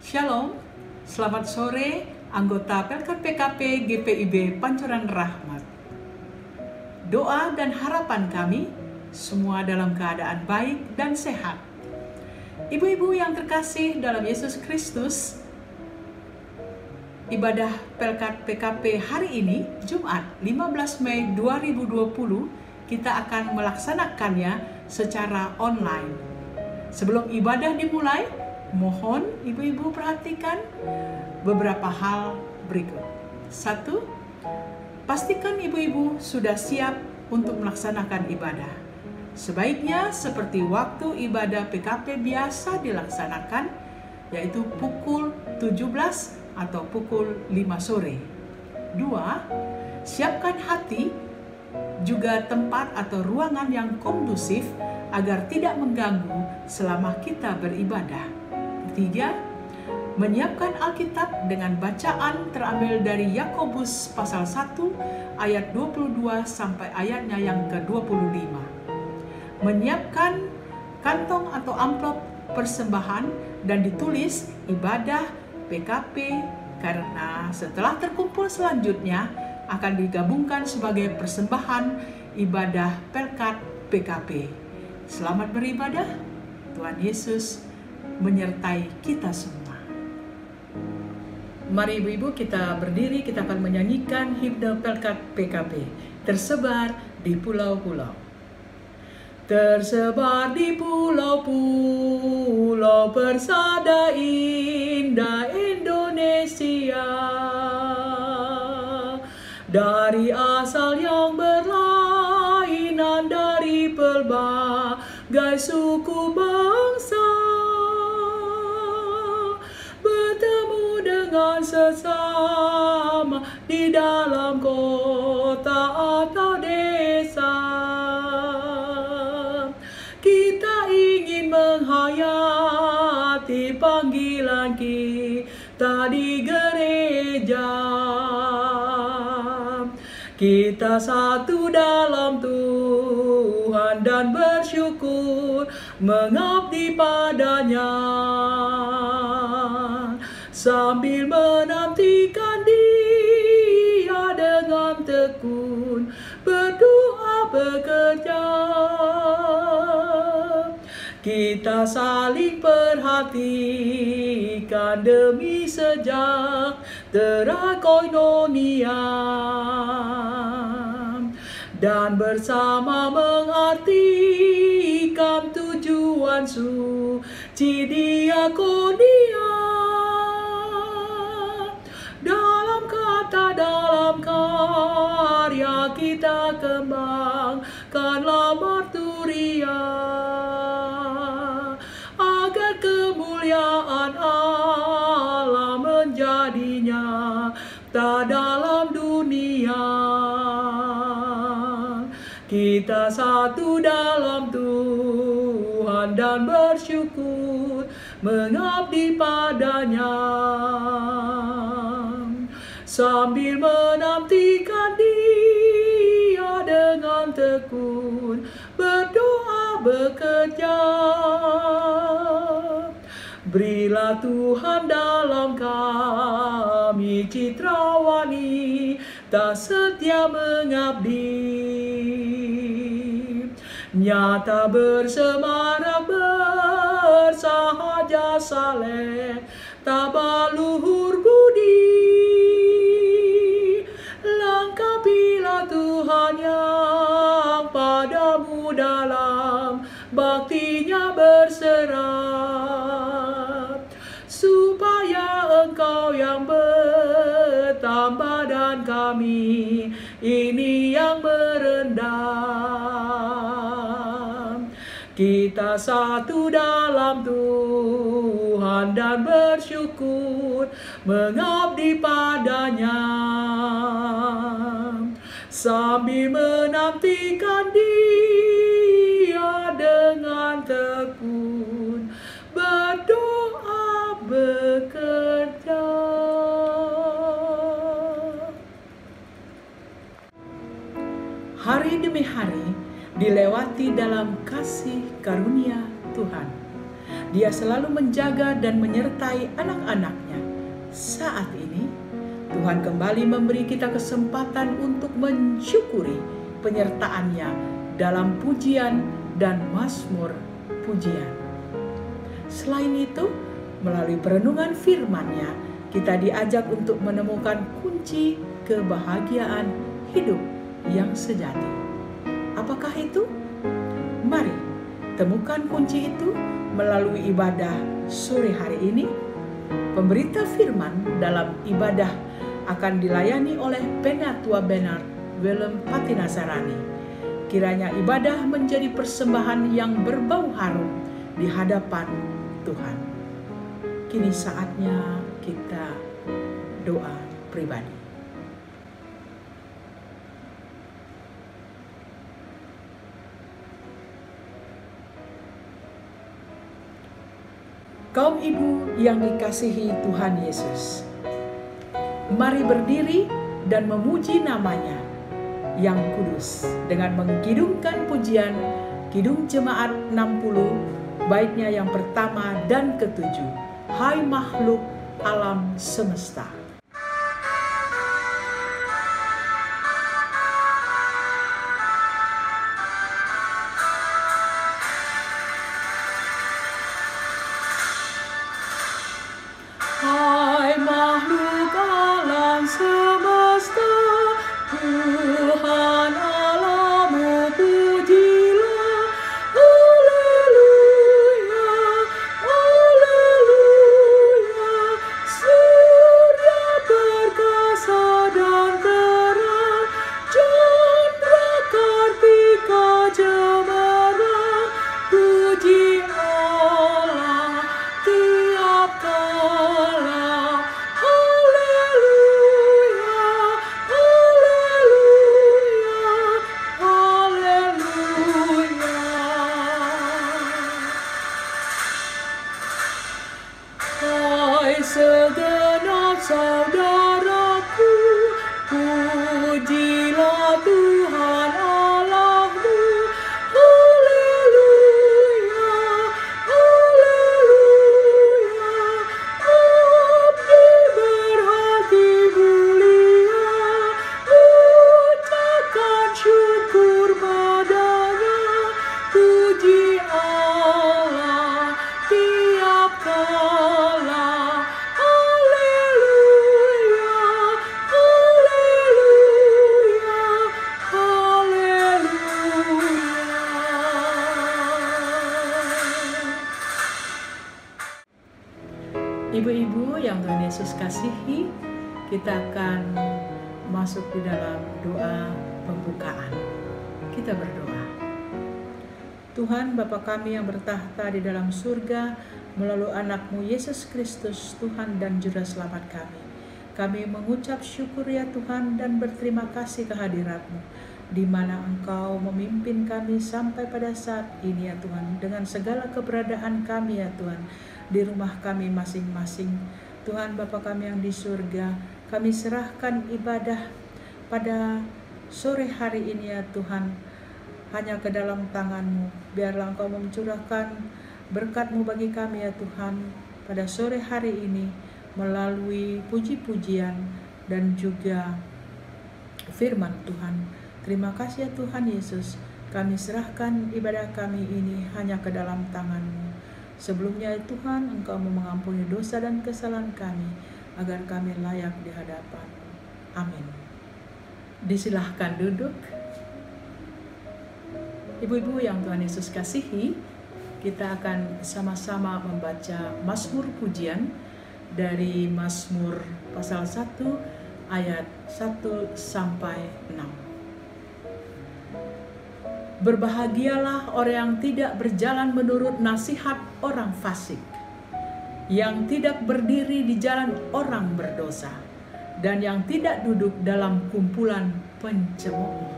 Shalom, selamat sore anggota Pelkat PKP GPIB Pancoran Rahmat. Doa dan harapan kami semua dalam keadaan baik dan sehat. Ibu-ibu yang terkasih dalam Yesus Kristus, ibadah Pelkat PKP hari ini, Jumat 15 Mei 2020, kita akan melaksanakannya secara online. Sebelum ibadah dimulai, mohon ibu-ibu perhatikan beberapa hal berikut. 1. Pastikan ibu-ibu sudah siap untuk melaksanakan ibadah. Sebaiknya seperti waktu ibadah PKP biasa dilaksanakan, yaitu pukul 17 atau pukul 5 sore. 2. Siapkan hati, juga tempat atau ruangan yang kondusif agar tidak mengganggu selama kita beribadah. 3. Menyiapkan Alkitab dengan bacaan terambil dari Yakobus pasal 1 ayat 22 sampai ayatnya yang ke-25. Menyiapkan kantong atau amplop persembahan dan ditulis ibadah PKP, karena setelah terkumpul selanjutnya akan digabungkan sebagai persembahan ibadah Pelkat PKP. Selamat beribadah, Tuhan Yesus menyertai kita semua. Mari ibu-ibu kita berdiri, kita akan menyanyikan himne Pelkat PKP, tersebar di pulau-pulau. Tersebar di pulau-pulau persada indah Indonesia, dari asal yang berlainan, dari pelbagai suku bangsa, bertemu dengan sesama di dalam kota atau desa. Kita ingin menghayati panggilan kita di gereja. Kita satu dalam Tuhan dan bersyukur mengabdi padanya, sambil menantikan Dia dengan tekun berdoa bekerja. Kita saling perhatikan demi sejahtera koinonia, dan bersama mengartikan tujuan suci diakonia. Dalam kata, dalam karya kita kembangkanlah marturia, agar kemuliaan Allah menjadi nyata dalam dunia. Kita satu dalam Tuhan dan bersyukur mengabdi padanya, sambil menantikan Dia dengan tekun berdoa bekerja. Berilah Tuhan dalam kami citra wanita setia mengabdi, nyata bersemarak bersahaja saleh tabaluhur budi. Langkapilah Tuhan yang padamu dalam baktinya berserah, supaya Engkau yang bertambah dan kami ini yang merendah. Kita satu dalam Tuhan dan bersyukur mengabdi padanya, sambil menantikan Dia dengan tekun berdoa bekerja. Hari demi hari dilewati dalam kasih karunia Tuhan. Dia selalu menjaga dan menyertai anak-anaknya. Saat ini, Tuhan kembali memberi kita kesempatan untuk mensyukuri penyertaan-Nya dalam pujian dan mazmur pujian. Selain itu, melalui perenungan firman-Nya, kita diajak untuk menemukan kunci kebahagiaan hidup yang sejati. Apakah itu? Mari temukan kunci itu melalui ibadah sore hari ini. Pemberita firman dalam ibadah akan dilayani oleh Penatua Bernard Willem Patinasarani. Kiranya ibadah menjadi persembahan yang berbau harum di hadapan Tuhan. Kini saatnya kita doa pribadi. Kaum ibu yang dikasihi Tuhan Yesus, mari berdiri dan memuji nama-Nya yang kudus dengan mengkidungkan pujian Kidung Jemaat 60, baitnya yang pertama dan ketujuh. Hai makhluk alam semesta. Hai makhluk alam semesta, Tuhan Allahmu pujilah. Haleluya, haleluya. Surya perkasa dan terang, chandra kartika cemerlang. Puji Allah tiap kala. Haleluya, haleluya, haleluya. Hai segenap saudaraku, pujilah Tuhan Allahmu. Haleluya, haleluya. Abdi berhati mulia, ucapkan syukur padanya. Puji Allah tiap kala. Haleluya, haleluya, haleluya. Ibu-ibu yang Tuhan Yesus kasihi, kita akan masuk di dalam doa pembukaan. Kita berdoa. Tuhan Bapa kami yang bertahta di dalam surga, melalui anak-Mu Yesus Kristus, Tuhan dan Juru Selamat kami. Kami mengucap syukur ya Tuhan dan berterima kasih kehadirat-Mu, di mana Engkau memimpin kami sampai pada saat ini ya Tuhan, dengan segala keberadaan kami ya Tuhan, di rumah kami masing-masing. Tuhan Bapa kami yang di surga, kami serahkan ibadah pada sore hari ini ya Tuhan, hanya ke dalam tangan-Mu. Biarlah Engkau mencurahkan berkat-Mu bagi kami ya Tuhan pada sore hari ini, melalui puji-pujian dan juga firman Tuhan. Terima kasih ya Tuhan Yesus, kami serahkan ibadah kami ini hanya ke dalam tangan-Mu. Sebelumnya ya Tuhan, Engkau mau mengampuni dosa dan kesalahan kami, agar kami layak di hadapan-Mu. Amin. Disilahkan duduk. Ibu-ibu yang Tuhan Yesus kasihi, kita akan sama-sama membaca mazmur pujian dari Mazmur pasal 1 ayat 1 sampai 6. Berbahagialah orang yang tidak berjalan menurut nasihat orang fasik, yang tidak berdiri di jalan orang berdosa, dan yang tidak duduk dalam kumpulan pencemooh.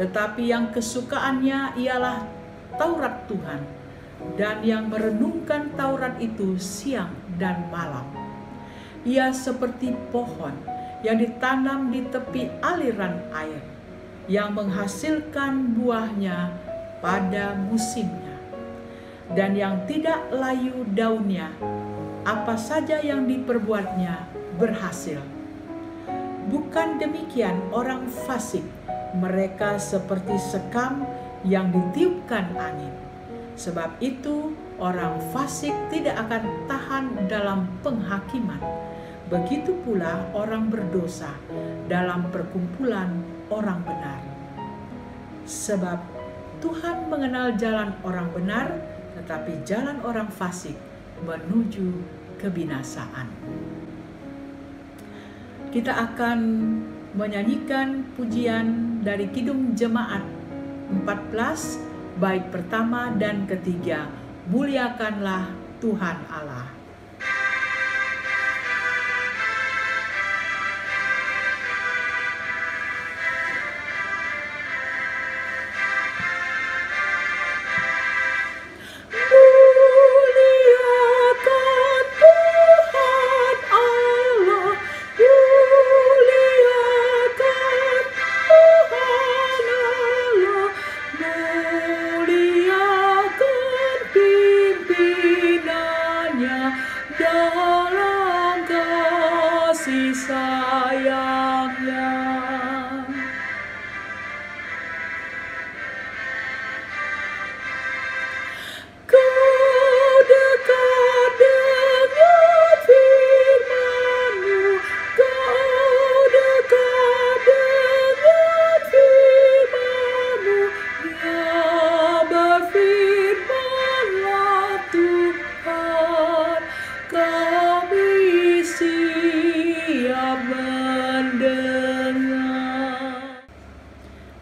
Tetapi yang kesukaannya ialah Taurat Tuhan, dan yang merenungkan Taurat itu siang dan malam. Ia seperti pohon yang ditanam di tepi aliran air, yang menghasilkan buahnya pada musimnya. dan yang tidak layu daunnya, apa saja yang diperbuatnya berhasil. Bukan demikian orang fasik, mereka seperti sekam yang ditiupkan angin. Sebab itu orang fasik tidak akan tahan dalam penghakiman. Begitu pula orang berdosa dalam perkumpulan orang benar. Sebab Tuhan mengenal jalan orang benar, tetapi jalan orang fasik menuju kebinasaan. Kita akan menyanyikan pujian dari Kidung Jemaat 14, bait pertama dan ketiga, Muliakanlah Tuhan Allah.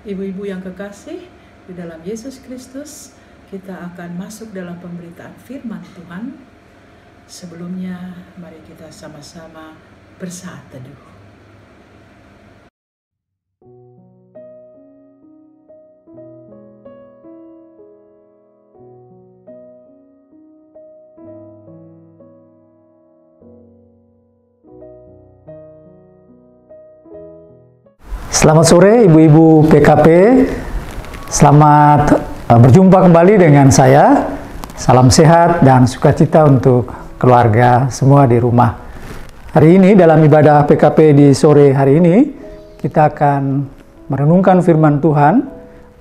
Ibu-ibu yang kekasih di dalam Yesus Kristus, kita akan masuk dalam pemberitaan firman Tuhan. Sebelumnya, mari kita sama-sama bersaat teduh. Selamat sore ibu-ibu PKP, selamat berjumpa kembali dengan saya. Salam sehat dan sukacita untuk keluarga semua di rumah. Hari ini dalam ibadah PKP di sore hari ini, kita akan merenungkan firman Tuhan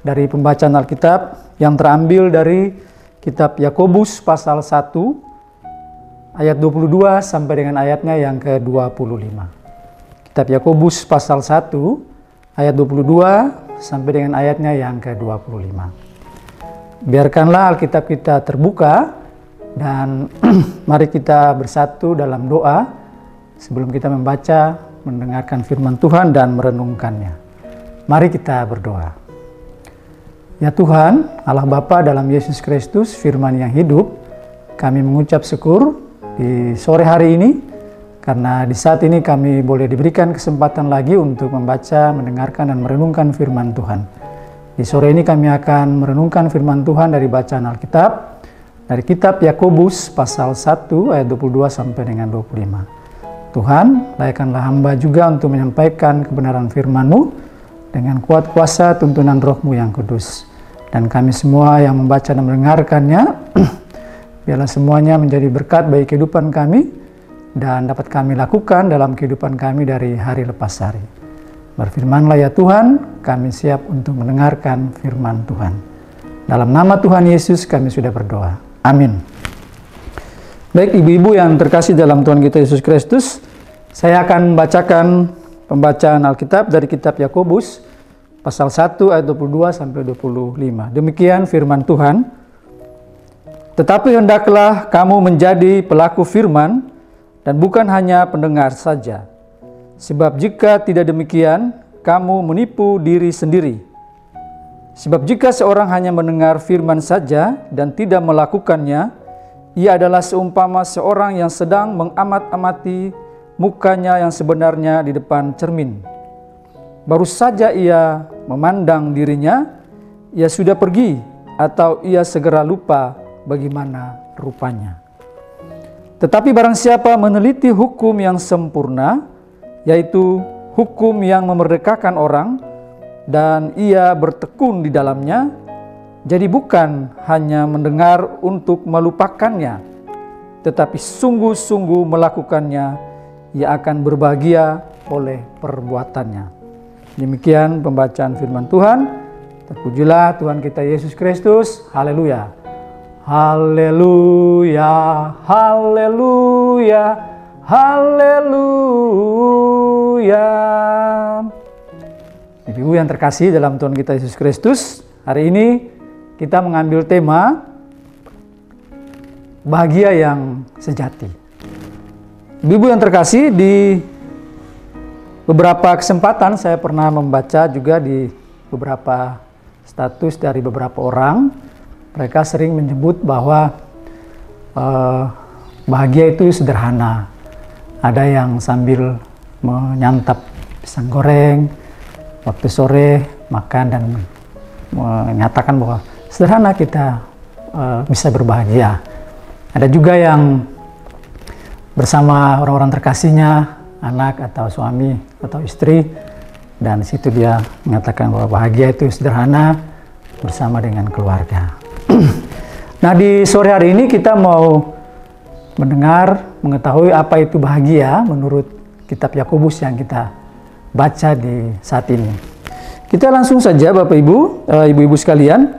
dari pembacaan Alkitab yang terambil dari kitab Yakobus pasal 1 ayat 22 sampai dengan ayatnya yang ke-25. Kitab Yakobus pasal 1 ayat 22 sampai dengan ayatnya yang ke-25. Biarkanlah Alkitab kita terbuka dan mari kita bersatu dalam doa sebelum kita membaca, mendengarkan firman Tuhan dan merenungkannya. Mari kita berdoa. Ya Tuhan, Allah Bapa dalam Yesus Kristus, firman yang hidup, kami mengucap syukur di sore hari ini karena di saat ini kami boleh diberikan kesempatan lagi untuk membaca, mendengarkan, dan merenungkan firman Tuhan. Di sore ini kami akan merenungkan firman Tuhan dari bacaan Alkitab, dari kitab Yakobus pasal 1 ayat 22 sampai dengan 25. Tuhan, layakkanlah hamba juga untuk menyampaikan kebenaran firman-Mu dengan kuat kuasa tuntunan Roh-Mu yang kudus. Dan kami semua yang membaca dan mendengarkannya, biarlah semuanya menjadi berkat bagi kehidupan kami, dan dapat kami lakukan dalam kehidupan kami dari hari lepas hari. Berfirmanlah ya Tuhan, kami siap untuk mendengarkan firman Tuhan. Dalam nama Tuhan Yesus kami sudah berdoa. Amin. Baik ibu-ibu yang terkasih dalam Tuhan kita Yesus Kristus, saya akan membacakan pembacaan Alkitab dari kitab Yakobus pasal 1 ayat 22 sampai 25. Demikian firman Tuhan. Tetapi hendaklah kamu menjadi pelaku firman dan bukan hanya pendengar saja. Sebab jika tidak demikian, kamu menipu diri sendiri. Sebab jika seorang hanya mendengar firman saja dan tidak melakukannya, ia adalah seumpama seorang yang sedang mengamat-amati mukanya yang sebenarnya di depan cermin. Baru saja ia memandang dirinya, ia sudah pergi atau ia segera lupa bagaimana rupanya. Tetapi barang siapa meneliti hukum yang sempurna, yaitu hukum yang memerdekakan orang, dan ia bertekun di dalamnya, Jadi bukan hanya mendengar untuk melupakannya, tetapi sungguh-sungguh melakukannya, ia akan berbahagia oleh perbuatannya. Demikian pembacaan firman Tuhan. Terpujilah Tuhan kita Yesus Kristus. Haleluya. Haleluya. Haleluya. Haleluya. Ibu yang terkasih dalam Tuhan kita Yesus Kristus, hari ini kita mengambil tema bahagia yang sejati. Ibu yang terkasih, di beberapa kesempatan saya pernah membaca juga di beberapa status dari beberapa orang. Mereka sering menyebut bahwa bahagia itu sederhana. Ada yang sambil menyantap pisang goreng waktu sore, makan dan menyatakan bahwa sederhana kita bisa berbahagia. Ada juga yang bersama orang-orang terkasihnya, anak atau suami atau istri, dan situ dia mengatakan bahwa bahagia itu sederhana bersama dengan keluarga. Nah, di sore hari ini kita mau mengetahui apa itu bahagia menurut kitab Yakobus yang kita baca di saat ini. Kita langsung saja Bapak Ibu, Ibu-ibu sekalian,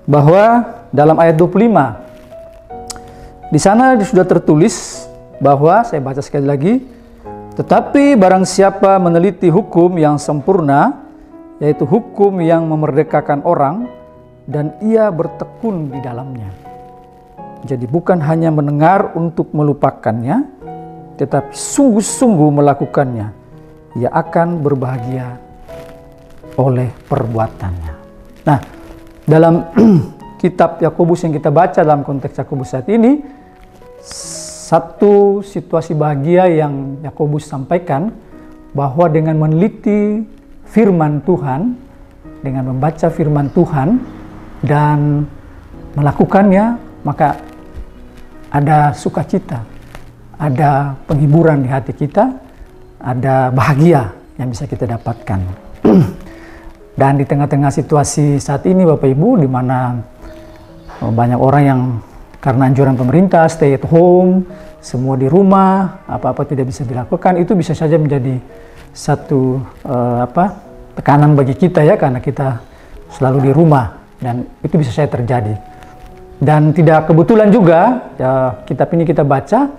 bahwa dalam ayat 25 di sana sudah tertulis bahwa, saya baca sekali lagi, tetapi barang siapa meneliti hukum yang sempurna, yaitu hukum yang memerdekakan orang, dan ia bertekun di dalamnya. Jadi bukan hanya mendengar untuk melupakannya, tetapi sungguh-sungguh melakukannya, ia akan berbahagia oleh perbuatannya. Nah, dalam kitab Yakobus yang kita baca dalam konteks Yakobus saat ini, satu situasi bahagia yang Yakobus sampaikan, bahwa dengan meneliti firman Tuhan, dengan membaca firman Tuhan dan melakukannya, maka ada sukacita, ada penghiburan di hati kita, ada bahagia yang bisa kita dapatkan. Dan di tengah-tengah situasi saat ini Bapak Ibu, di mana banyak orang yang karena anjuran pemerintah stay at home, semua di rumah, apa-apa tidak bisa dilakukan, itu bisa saja menjadi satu tekanan bagi kita ya, karena kita selalu di rumah, dan itu bisa saja terjadi. Dan tidak kebetulan juga, ya, kitab ini kita baca,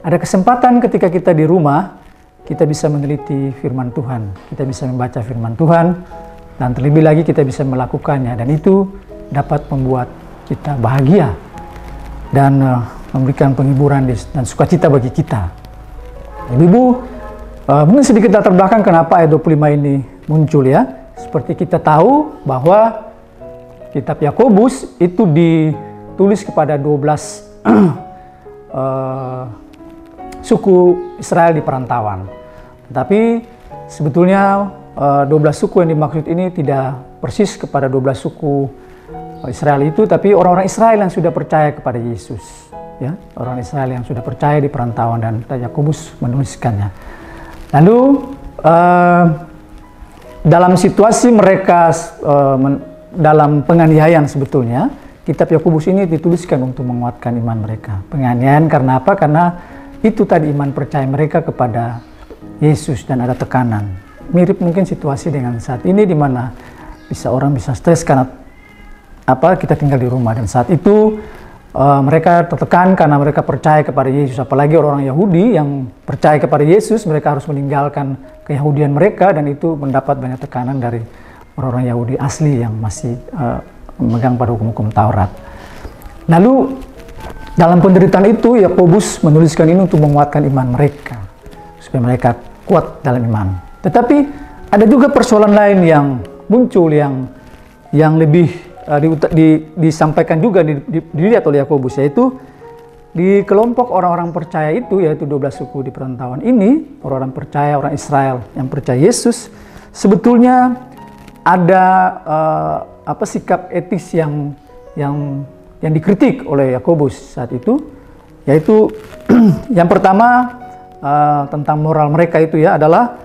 ada kesempatan ketika kita di rumah, kita bisa meneliti firman Tuhan, kita bisa membaca firman Tuhan, dan terlebih lagi kita bisa melakukannya, dan itu dapat membuat kita bahagia dan memberikan penghiburan dan sukacita bagi kita. Ibu-ibu, mungkin sedikit latar belakang kenapa ayat 25 ini muncul ya. Seperti kita tahu bahwa kitab Yakobus itu ditulis kepada 12 suku Israel di perantauan. Tapi sebetulnya 12 suku yang dimaksud ini tidak persis kepada 12 suku Israel itu, tapi orang-orang Israel yang sudah percaya kepada Yesus, ya, orang Israel yang sudah percaya di perantauan, dan Yakobus menuliskannya. Lalu dalam situasi mereka dalam penganiayaan, sebetulnya kitab Yakobus ini dituliskan untuk menguatkan iman mereka. Penganiayaan karena apa? Karena itu tadi, iman percaya mereka kepada Yesus, dan ada tekanan. Mirip mungkin situasi dengan saat ini, di mana orang bisa stres karena kita tinggal di rumah, dan saat itu mereka tertekan karena mereka percaya kepada Yesus. Apalagi orang-orang Yahudi yang percaya kepada Yesus, mereka harus meninggalkan keyahudian mereka, dan itu mendapat banyak tekanan dari orang-orang Yahudi asli yang masih memegang pada hukum-hukum Taurat. Lalu dalam penderitaan itu, Yakobus menuliskan ini untuk menguatkan iman mereka, supaya mereka kuat dalam iman. Tetapi ada juga persoalan lain yang muncul, yang lebih disampaikan juga, dilihat oleh Yakobus, yaitu di kelompok orang-orang percaya itu, yaitu 12 suku di perantauan ini, orang-orang percaya, orang Israel yang percaya Yesus, sebetulnya ada sikap etis yang dikritik oleh Yakobus saat itu, yaitu yang pertama tentang moral mereka itu ya, adalah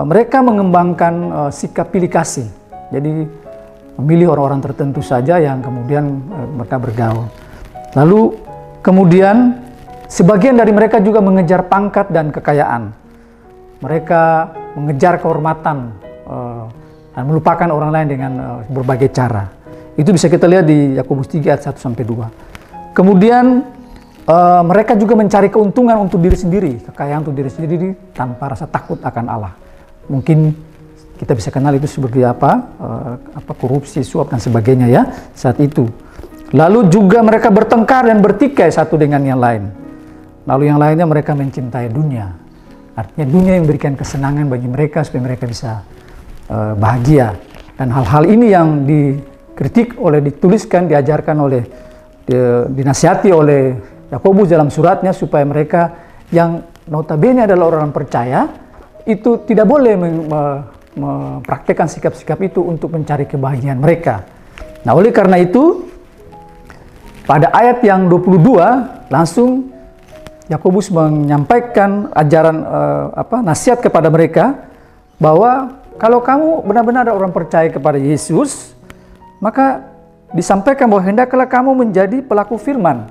mereka mengembangkan sikap pilih kasih. Jadi memilih orang-orang tertentu saja yang kemudian mereka bergaul. Lalu kemudian sebagian dari mereka juga mengejar pangkat dan kekayaan. Mereka mengejar kehormatan dan melupakan orang lain dengan berbagai cara. Itu bisa kita lihat di Yakobus 3 ayat 1-2. Kemudian mereka juga mencari keuntungan untuk diri sendiri, kekayaan untuk diri sendiri tanpa rasa takut akan Allah. Mungkin kita bisa kenal itu sebagai korupsi, suap dan sebagainya ya saat itu. Lalu juga mereka bertengkar dan bertikai satu dengan yang lain. Lalu yang lainnya mereka mencintai dunia. Artinya dunia yang memberikan kesenangan bagi mereka supaya mereka bisa bahagia. Dan hal-hal ini yang dikritik dituliskan, diajarkan dinasihati oleh Yakobus dalam suratnya supaya mereka yang notabene adalah orang percaya itu tidak boleh mempraktekkan sikap-sikap itu untuk mencari kebahagiaan mereka. Nah, oleh karena itu pada ayat yang 22 langsung Yakobus menyampaikan ajaran nasihat kepada mereka bahwa kalau kamu benar-benar ada orang percaya kepada Yesus, maka disampaikan bahwa hendaklah kamu menjadi pelaku firman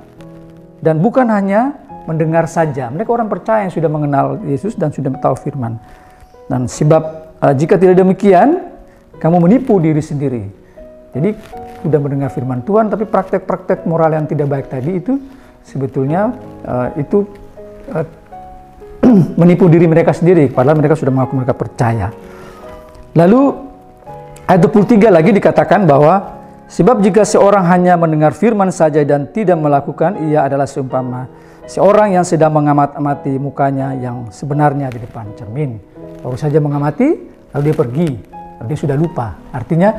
dan bukan hanya mendengar saja. Mereka orang percaya yang sudah mengenal Yesus dan sudah tahu firman. Dan sebab jika tidak demikian, kamu menipu diri sendiri. Jadi sudah mendengar firman Tuhan, tapi praktek-praktek moral yang tidak baik tadi itu sebetulnya menipu diri mereka sendiri, padahal mereka sudah mengaku mereka percaya. Lalu ayat 23 lagi dikatakan bahwa sebab jika seorang hanya mendengar firman saja dan tidak melakukan, ia adalah seumpama seorang yang sedang mengamati mukanya yang sebenarnya di depan cermin. Baru saja mengamati, lalu dia pergi, lalu dia sudah lupa. Artinya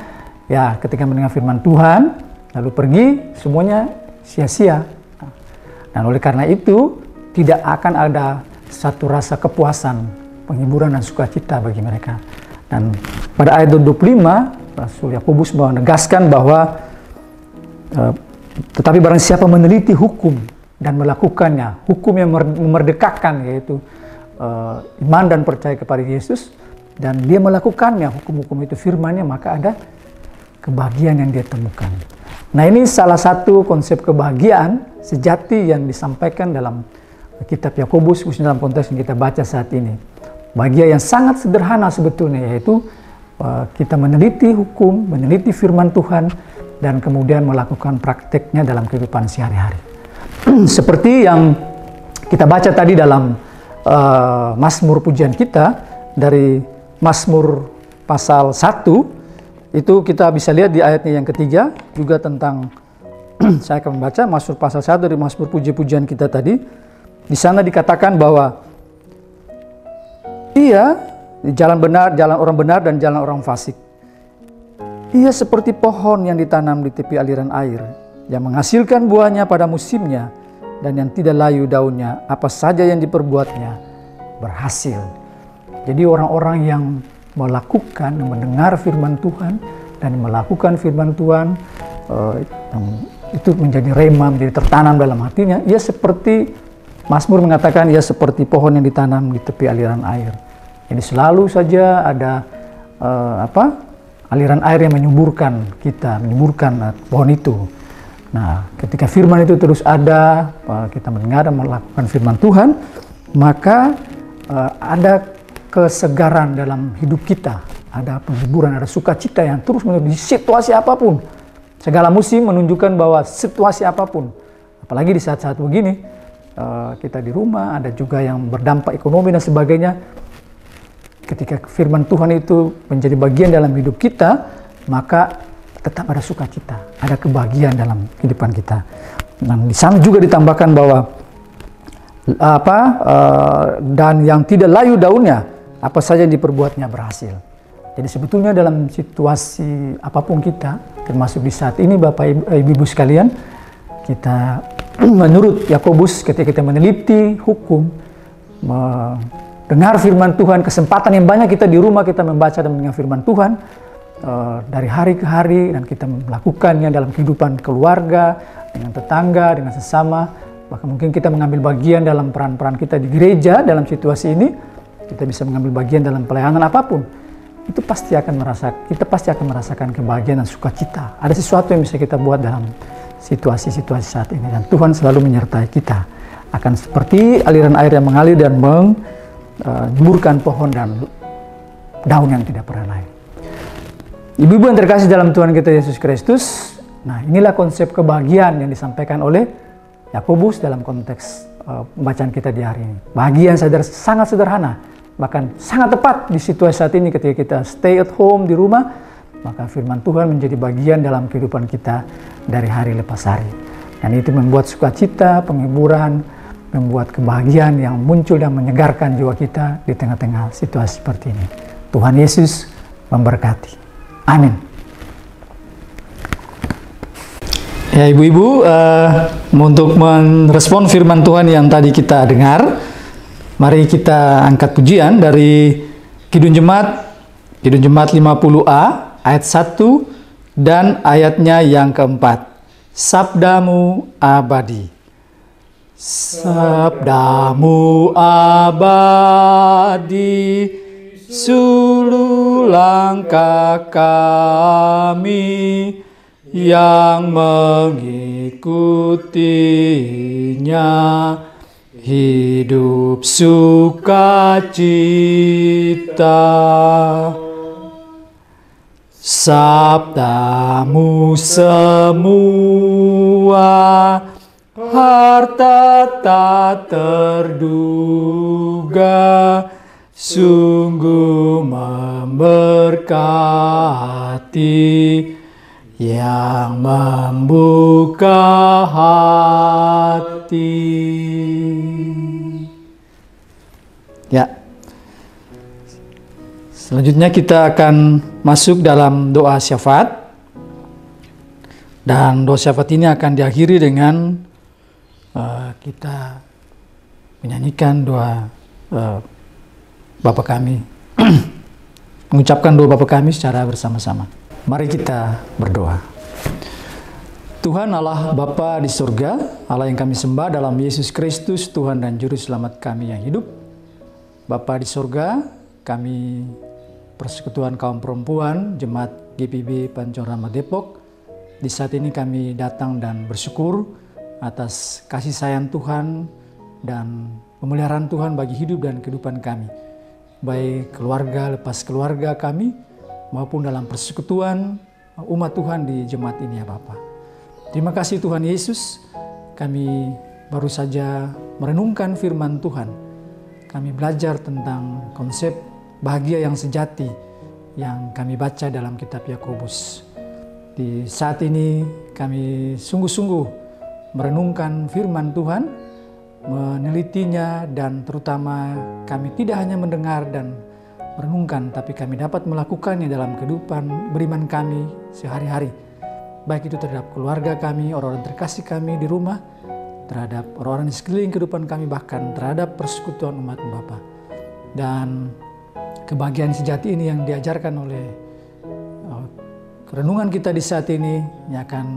ya ketika mendengar firman Tuhan, lalu pergi, semuanya sia-sia. Dan oleh karena itu, tidak akan ada satu rasa kepuasan, penghiburan dan sukacita bagi mereka. Dan pada ayat 25, Rasul Yakobus menegaskan bahwa tetapi barang siapa meneliti hukum dan melakukannya, hukum yang memerdekakan yaitu iman dan percaya kepada Yesus, dan dia melakukannya, hukum-hukum itu firman-Nya, maka ada kebahagiaan yang dia temukan. Nah, ini salah satu konsep kebahagiaan sejati yang disampaikan dalam kitab Yakobus, khususnya dalam konteks yang kita baca saat ini. Bahagia yang sangat sederhana sebetulnya, yaitu kita meneliti hukum, meneliti firman Tuhan, dan kemudian melakukan prakteknya dalam kehidupan sehari-hari. Seperti yang kita baca tadi dalam Mazmur pujian kita, dari Mazmur pasal 1, itu kita bisa lihat di ayatnya yang ketiga, juga tentang, saya akan membaca Mazmur pasal 1 dari Mazmur puji-pujian kita tadi. Di sana dikatakan bahwa ia di jalan benar, jalan orang benar dan jalan orang fasik. Ia seperti pohon yang ditanam di tepi aliran air, yang menghasilkan buahnya pada musimnya, dan yang tidak layu daunnya, apa saja yang diperbuatnya berhasil. Jadi orang-orang yang melakukan, mendengar firman Tuhan dan melakukan firman Tuhan, itu menjadi rema, menjadi tertanam dalam hatinya. Ia seperti, Mazmur mengatakan, ia seperti pohon yang ditanam di tepi aliran air. Jadi selalu saja ada aliran air yang menyuburkan kita, menyuburkan pohon itu. Nah, ketika firman itu terus ada, kita mendengar dan melakukan firman Tuhan, maka ada kesegaran dalam hidup kita, ada penghiburan, ada sukacita yang terus menerus di situasi apapun. Segala musim menunjukkan bahwa situasi apapun, apalagi di saat-saat begini, kita di rumah, ada juga yang berdampak ekonomi dan sebagainya. Ketika firman Tuhan itu menjadi bagian dalam hidup kita, maka tetap ada sukacita, ada kebahagiaan dalam kehidupan kita. Dan di sana juga ditambahkan bahwa dan yang tidak layu daunnya, apa saja yang diperbuatnya berhasil. Jadi sebetulnya dalam situasi apapun kita, termasuk di saat ini Bapak Ibu sekalian, kita menurut Yakobus ketika kita meneliti hukum, mendengar firman Tuhan, kesempatan yang banyak kita di rumah kita membaca dan mendengar firman Tuhan dari hari ke hari, dan kita melakukannya dalam kehidupan keluarga, dengan tetangga, dengan sesama, bahkan mungkin kita mengambil bagian dalam peran-peran kita di gereja dalam situasi ini, kita bisa mengambil bagian dalam pelayanan apapun. kita pasti akan merasakan kebahagiaan dan sukacita. Ada sesuatu yang bisa kita buat dalam situasi-situasi saat ini, dan Tuhan selalu menyertai kita. Akan seperti aliran air yang mengalir dan menyemburkan pohon dan daun yang tidak pernah naik. Ibu-ibu yang terkasih dalam Tuhan kita Yesus Kristus, nah inilah konsep kebahagiaan yang disampaikan oleh Yakobus dalam konteks pembacaan kita di hari ini. Bahagia yang sangat sederhana, bahkan sangat tepat di situasi saat ini ketika kita stay at home di rumah, maka firman Tuhan menjadi bagian dalam kehidupan kita dari hari lepas hari. Dan itu membuat sukacita, penghiburan, membuat kebahagiaan yang muncul dan menyegarkan jiwa kita di tengah-tengah situasi seperti ini. Tuhan Yesus memberkati. Amin. Ya ibu-ibu, untuk merespon firman Tuhan yang tadi kita dengar, mari kita angkat pujian dari Kidung Jemaat 50A ayat 1 dan ayatnya yang keempat. Sabdamu abadi. Sabdamu abadi, suluh langkah kami yang mengikutinya, hidup sukacita. Sabdamu semua harta tak terduga, sungguh memberkati, yang membuka hati. Ya. Selanjutnya kita akan masuk dalam doa syafaat. Dan doa syafaat ini akan diakhiri dengan kita menyanyikan doa Bapa kami. Mengucapkan doa Bapa kami secara bersama-sama. Mari kita berdoa. Tuhan Allah Bapa di surga, Allah yang kami sembah dalam Yesus Kristus, Tuhan dan Juru Selamat kami yang hidup. Bapa di surga, kami Persekutuan Kaum Perempuan Jemaat GPIB Pancoran Rahmat Depok, di saat ini kami datang dan bersyukur atas kasih sayang Tuhan dan pemeliharaan Tuhan bagi hidup dan kehidupan kami, baik keluarga lepas keluarga kami maupun dalam persekutuan umat Tuhan di jemaat ini ya Bapa. Terima kasih Tuhan Yesus, kami baru saja merenungkan firman Tuhan. Kami belajar tentang konsep bahagia yang sejati yang kami baca dalam kitab Yakobus. Di saat ini kami sungguh-sungguh merenungkan firman Tuhan, menelitinya, dan terutama kami tidak hanya mendengar dan merenungkan, tapi kami dapat melakukannya dalam kehidupan beriman kami sehari-hari. Baik itu terhadap keluarga kami, orang-orang terkasih kami di rumah, terhadap orang-orang di sekeliling kehidupan kami, bahkan terhadap persekutuan umat Bapa. Dan kebahagiaan sejati ini yang diajarkan oleh renungan kita di saat ini, yang akan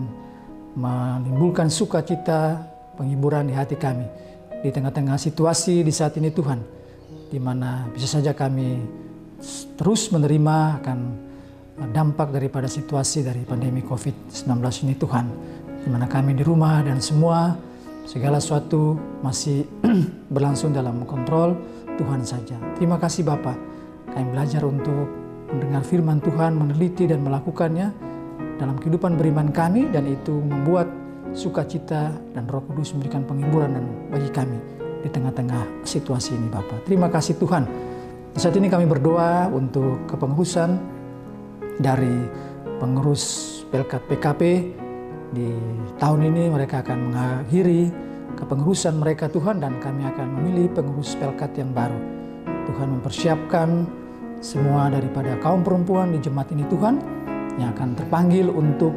menimbulkan sukacita, penghiburan di hati kami di tengah-tengah situasi di saat ini Tuhan, di mana bisa saja kami terus menerima akan dampak daripada situasi dari pandemi COVID-19 ini Tuhan, di mana kami di rumah dan semua segala sesuatu masih berlangsung dalam kontrol Tuhan saja. Terima kasih Bapa, kami belajar untuk mendengar firman Tuhan, meneliti dan melakukannya dalam kehidupan beriman kami, dan itu membuat sukacita dan Roh Kudus memberikan penghiburan dan bagi kami di tengah-tengah situasi ini Bapa. Terima kasih Tuhan. Saat ini kami berdoa untuk kepengurusan dari pengurus Pelkat PKP di tahun ini. Mereka akan mengakhiri kepengurusan mereka Tuhan, dan kami akan memilih pengurus Pelkat yang baru. Tuhan mempersiapkan semua daripada kaum perempuan di jemaat ini Tuhan, yang akan terpanggil untuk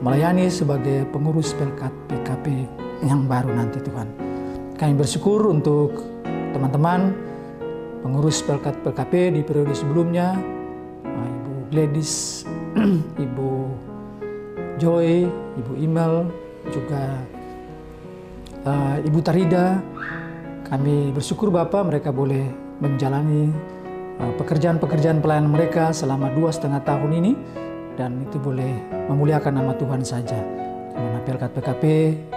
melayani sebagai pengurus Pelkat PKP yang baru nanti Tuhan. Kami bersyukur untuk teman-teman pengurus Pelkat PKP di periode sebelumnya, Ibu Gladys, Ibu Joy, Ibu Imel, juga Ibu Tarida. Kami bersyukur Bapak, mereka boleh menjalani pekerjaan-pekerjaan pelayanan mereka selama 2,5 tahun ini, dan itu boleh memuliakan nama Tuhan saja. Di mana PLK PKP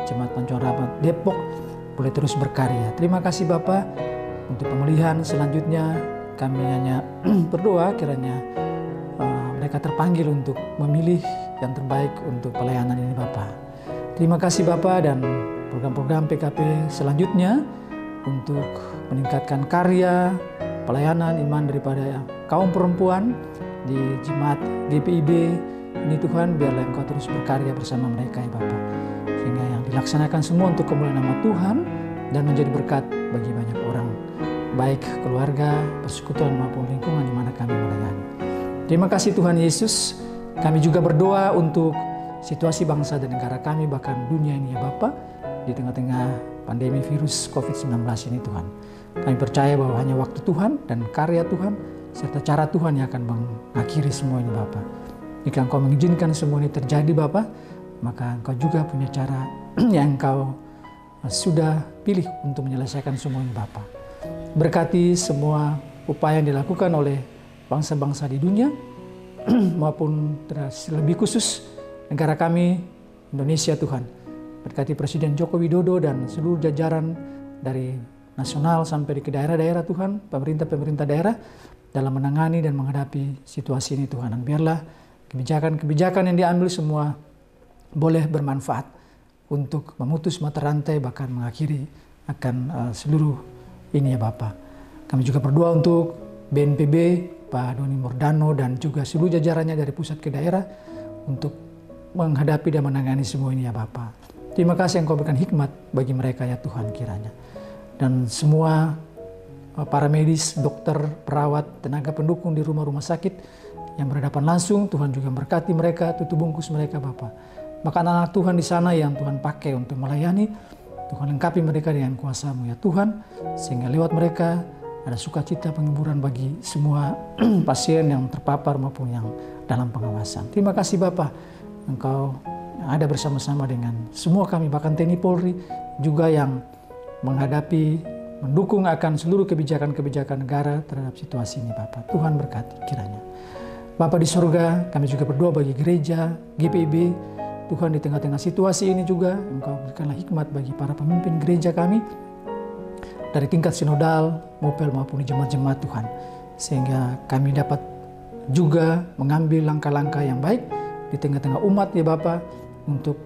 Jemaat Pancuran Rahmat Depok boleh terus berkarya. Terima kasih Bapak untuk pemulihan selanjutnya. Kami hanya berdoa kiranya mereka terpanggil untuk memilih yang terbaik untuk pelayanan ini Bapak. Terima kasih Bapak, dan program-program PKP selanjutnya untuk meningkatkan karya pelayanan iman daripada kaum perempuan di Jemaat GPIB ini Tuhan, biarlah Engkau terus berkarya bersama mereka ya Bapak, sehingga yang dilaksanakan semua untuk kemuliaan nama Tuhan dan menjadi berkat bagi banyak orang, baik keluarga, persekutuan maupun lingkungan di mana kami melayani. Terima kasih Tuhan Yesus. Kami juga berdoa untuk situasi bangsa dan negara kami, bahkan dunia ini ya Bapak, di tengah-tengah pandemi virus COVID-19 ini Tuhan. Kami percaya bahwa hanya waktu Tuhan dan karya Tuhan serta cara Tuhan yang akan mengakhiri semua ini Bapak. Jika Engkau mengizinkan semua ini terjadi Bapak, maka Engkau juga punya cara yang Engkau sudah pilih untuk menyelesaikan semua ini Bapak. Berkati semua upaya yang dilakukan oleh bangsa-bangsa di dunia maupun lebih khusus negara kami Indonesia Tuhan. Berkati Presiden Joko Widodo dan seluruh jajaran dari nasional sampai ke daerah-daerah Tuhan, pemerintah-pemerintah daerah dalam menangani dan menghadapi situasi ini Tuhan. Dan biarlah kebijakan-kebijakan yang diambil semua boleh bermanfaat untuk memutus mata rantai, bahkan mengakhiri akan seluruh ini ya Bapak. Kami juga berdoa untuk BNPB, Pak Doni Mordano dan juga seluruh jajarannya dari pusat ke daerah untuk menghadapi dan menangani semua ini ya Bapak. Terima kasih Engkau berikan hikmat bagi mereka ya Tuhan kiranya. Dan semua para medis, dokter, perawat, tenaga pendukung di rumah-rumah sakit yang berhadapan langsung, Tuhan juga berkati mereka, tutup bungkus mereka Bapak. Maka anak-anak Tuhan di sana yang Tuhan pakai untuk melayani, Tuhan lengkapi mereka dengan kuasa-Mu ya Tuhan, sehingga lewat mereka ada sukacita penghiburan bagi semua pasien yang terpapar maupun yang dalam pengawasan. Terima kasih Bapak, Engkau ada bersama-sama dengan semua kami, bahkan TNI Polri juga yang menghadapi, mendukung akan seluruh kebijakan-kebijakan negara terhadap situasi ini Bapak. Tuhan berkati kiranya. Bapak di surga, kami juga berdoa bagi gereja, GPIB, Tuhan di tengah-tengah situasi ini juga, Engkau berikanlah hikmat bagi para pemimpin gereja kami, dari tingkat sinodal, mopel maupun jemaat-jemaat Tuhan. Sehingga kami dapat juga mengambil langkah-langkah yang baik di tengah-tengah umat ya Bapak, untuk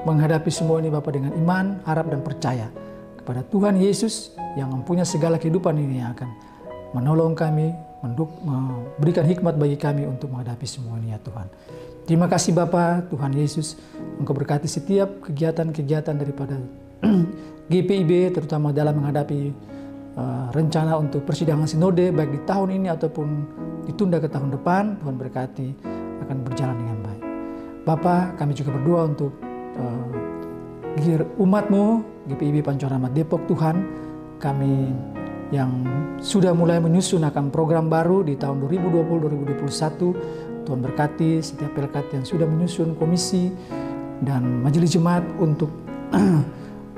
menghadapi semua ini Bapak dengan iman, harap dan percaya kepada Tuhan Yesus yang mempunyai segala kehidupan ini yang akan menolong kami, memberikan hikmat bagi kami untuk menghadapi semua ini ya Tuhan. Terima kasih Bapa, Tuhan Yesus, Engkau berkati setiap kegiatan-kegiatan daripada GPIB, terutama dalam menghadapi rencana untuk persidangan sinode, baik di tahun ini ataupun ditunda ke tahun depan. Tuhan berkati akan berjalan dengan baik. Bapa, kami juga berdoa untuk umat-Mu, GPIB Pancuran Rahmat Depok Tuhan, kami yang sudah mulai menyusun akan program baru di tahun 2020-2021, Tuhan berkati setiap pelkat yang sudah menyusun komisi dan majelis jemaat untuk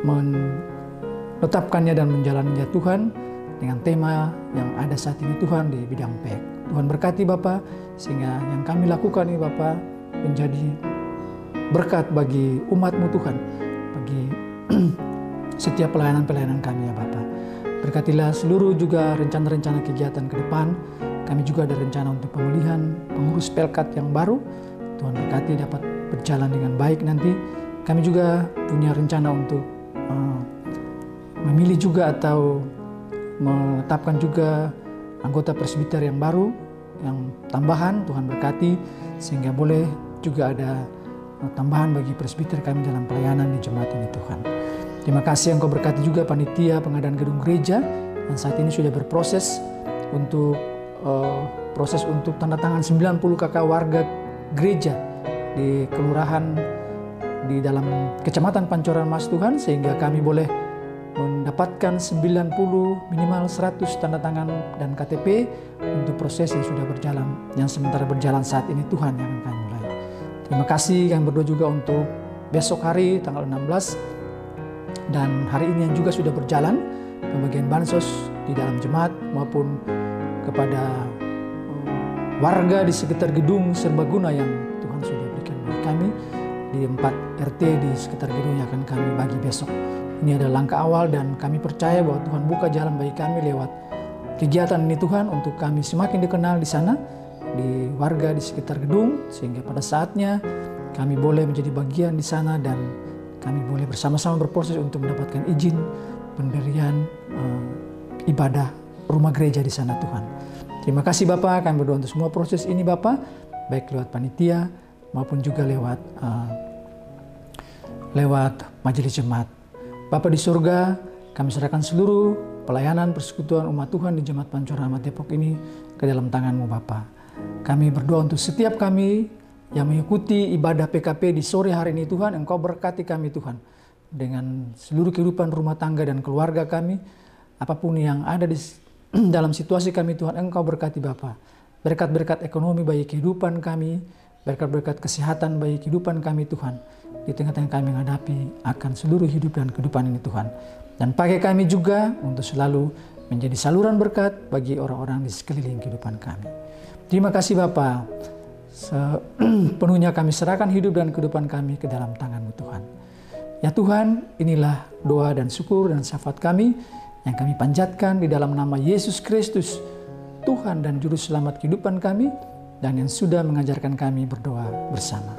menetapkannya dan menjalaninya Tuhan dengan tema yang ada saat ini Tuhan di bidang PEK. Tuhan berkati Bapak, sehingga yang kami lakukan ini Bapak menjadi berkat bagi umat-Mu Tuhan, bagi setiap pelayanan-pelayanan kami ya Bapak. Berkatilah seluruh juga rencana-rencana kegiatan ke depan. Kami juga ada rencana untuk pemulihan pengurus pelkat yang baru. Tuhan berkati dapat berjalan dengan baik nanti. Kami juga punya rencana untuk memilih juga atau menetapkan juga anggota presbiter yang baru, yang tambahan. Tuhan berkati sehingga boleh juga ada tambahan bagi presbiter kami dalam pelayanan di jemaat ini Tuhan. Terima kasih Engkau berkati juga panitia pengadaan gedung gereja yang saat ini sudah berproses untuk tanda tangan 90 kakak warga gereja di kelurahan di dalam kecamatan Pancoran Mas Tuhan, sehingga kami boleh mendapatkan 90 minimal 100 tanda tangan dan KTP untuk proses yang sudah berjalan, yang sementara berjalan saat ini Tuhan yang akan kami mulai. Terima kasih, kami berdoa juga untuk besok hari tanggal 16 dan hari ini yang juga sudah berjalan pembagian bansos di dalam jemaat maupun kepada warga di sekitar gedung serbaguna yang Tuhan sudah berikan bagi kami di 4 RT di sekitar gedung yang akan kami bagi besok. Ini adalah langkah awal dan kami percaya bahwa Tuhan buka jalan bagi kami lewat kegiatan ini Tuhan untuk kami semakin dikenal di sana, di warga di sekitar gedung, sehingga pada saatnya kami boleh menjadi bagian di sana dan kami boleh bersama-sama berproses untuk mendapatkan izin pendirian ibadah rumah gereja di sana Tuhan. Terima kasih Bapak, kami berdoa untuk semua proses ini Bapak, baik lewat panitia maupun juga lewat majelis jemaat. Bapak di surga, kami serahkan seluruh pelayanan persekutuan umat Tuhan di Jemaat Pancoran Rahmat Depok ini ke dalam tangan-Mu Bapak. Kami berdoa untuk setiap kami yang mengikuti ibadah PKP di sore hari ini Tuhan, Engkau berkati kami Tuhan dengan seluruh kehidupan rumah tangga dan keluarga kami, apapun yang ada di dalam situasi kami Tuhan, Engkau berkati Bapa. Berkat-berkat ekonomi bagi kehidupan kami, berkat-berkat kesehatan bagi kehidupan kami Tuhan, di tengah-tengah kami menghadapi akan seluruh hidup dan kehidupan ini Tuhan. Dan pakai kami juga untuk selalu menjadi saluran berkat bagi orang-orang di sekeliling kehidupan kami. Terima kasih Bapa. Sepenuhnya kami serahkan hidup dan kehidupan kami ke dalam tangan-Mu Tuhan. Ya Tuhan, inilah doa dan syukur dan syafaat kami yang kami panjatkan di dalam nama Yesus Kristus, Tuhan dan Juru Selamat kehidupan kami, dan yang sudah mengajarkan kami berdoa bersama.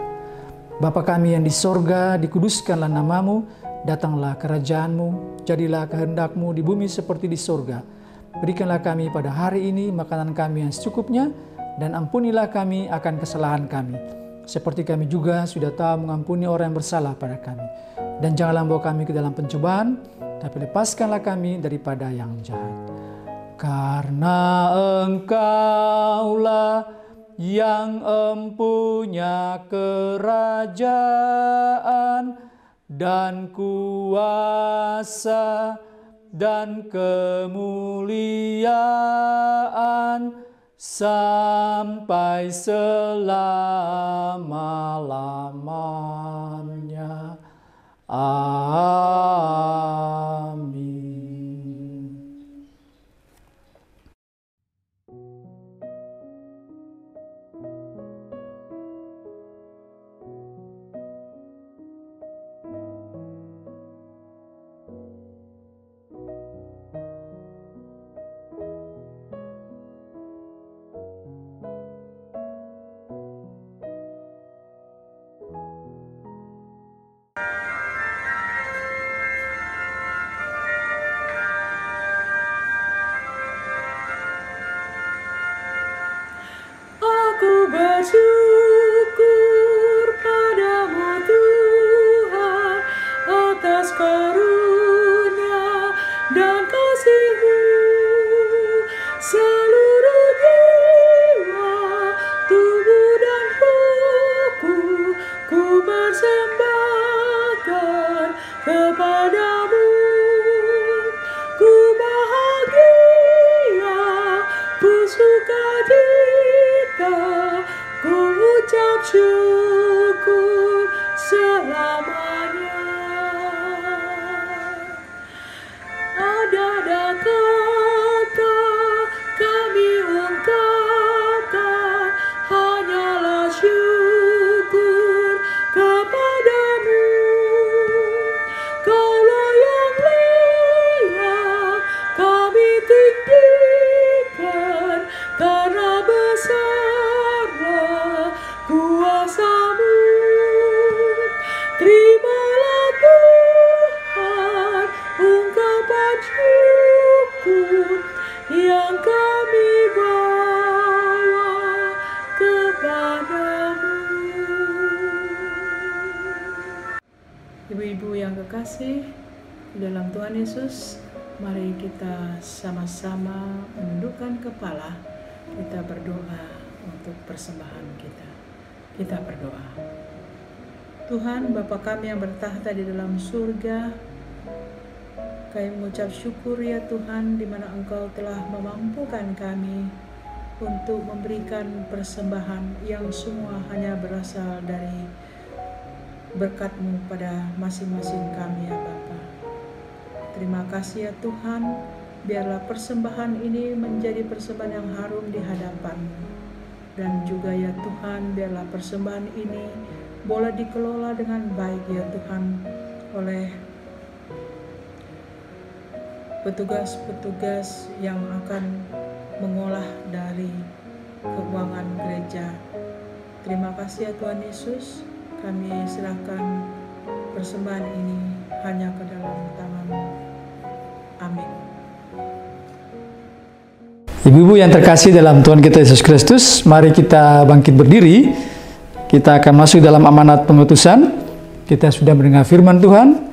Bapa kami yang di sorga, dikuduskanlah nama-Mu, datanglah kerajaan-Mu, jadilah kehendak-Mu di bumi seperti di sorga. Berikanlah kami pada hari ini makanan kami yang secukupnya, dan ampunilah kami akan kesalahan kami, seperti kami juga sudah tahu mengampuni orang yang bersalah pada kami. Dan janganlah bawa kami ke dalam pencobaan, tapi lepaskanlah kami daripada yang jahat. Karena Engkaulah yang empunya kerajaan dan kuasa dan kemuliaan sampai selama-lamanya. Amin. Bersyukur padamu Tuhan atas karunia dan kasih-Mu. Seluruh jiwa, tubuh dan rohku, ku persembahkan kepadamu. Ku bahagia, ku sukacita, ku ucap syukur selamanya. Ada kata kami ungkapkan, hanyalah syukur kepadamu. Kaulah yang layak kami tinggikan, karena besarlah kuasa-Mu. Terimalah Tuhan ungkapan syukur yang kami bawa kepadamu. Ibu-ibu yang kekasih di dalam Tuhan Yesus, mari kita sama-sama menundukkan kepala. Kita berdoa untuk persembahan kita. Kita berdoa. Tuhan, Bapa kami yang bertahta di dalam surga, kami mengucap syukur ya Tuhan, di mana Engkau telah memampukan kami untuk memberikan persembahan yang semua hanya berasal dari berkat-Mu pada masing-masing kami ya Bapa. Terima kasih ya Tuhan, biarlah persembahan ini menjadi persembahan yang harum di hadapan-Mu. Dan juga ya Tuhan, biarlah persembahan ini boleh dikelola dengan baik ya Tuhan oleh petugas-petugas yang akan mengolah dari keuangan gereja. Terima kasih ya Tuhan Yesus, kami serahkan persembahan ini hanya ke dalam tangan-Mu. Amin. Ibu-ibu yang terkasih dalam Tuhan kita Yesus Kristus, mari kita bangkit berdiri. Kita akan masuk dalam amanat pengutusan. Kita sudah mendengar firman Tuhan.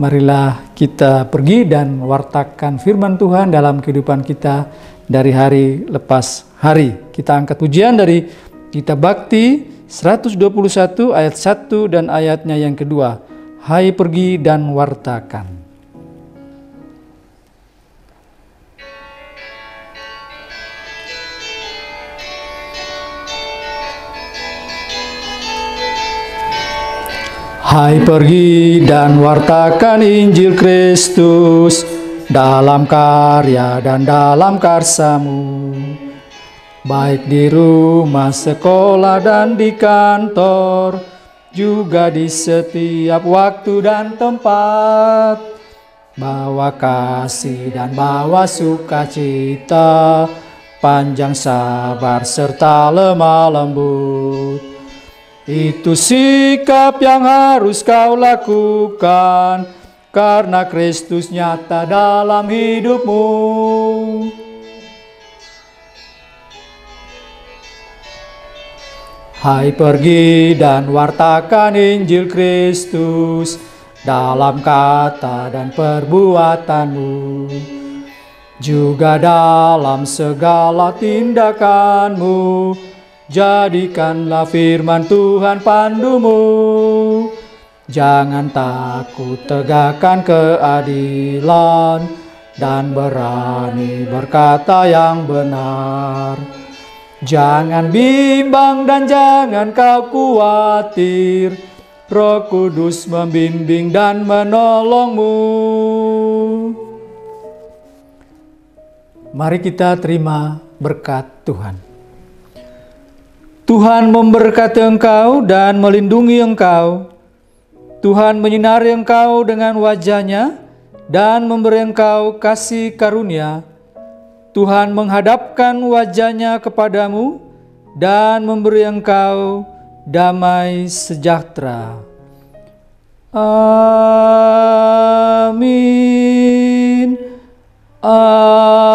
Marilah kita pergi dan wartakan firman Tuhan dalam kehidupan kita dari hari lepas hari. Kita angkat pujian dari Kitab Bakti 121 ayat 1 dan ayatnya yang kedua. Hai pergi dan wartakan. Hai pergi dan wartakan Injil Kristus dalam karya dan dalam karsamu, baik di rumah, sekolah, dan di kantor, juga di setiap waktu dan tempat. Bawa kasih dan bawa sukacita, panjang sabar serta lemah lembut. Itu sikap yang harus kau lakukan, karena Kristus nyata dalam hidupmu. Hai pergi dan wartakan Injil Kristus dalam kata dan perbuatanmu, juga dalam segala tindakanmu. Jadikanlah firman Tuhan pandumu. Jangan takut, tegakkan keadilan dan berani berkata yang benar. Jangan bimbang dan jangan kau khawatir, Roh Kudus membimbing dan menolongmu. Mari kita terima berkat Tuhan. Tuhan memberkati engkau dan melindungi engkau. Tuhan menyinari engkau dengan wajah-Nya dan memberi engkau kasih karunia. Tuhan menghadapkan wajah-Nya kepadamu dan memberi engkau damai sejahtera. Amin. Amin.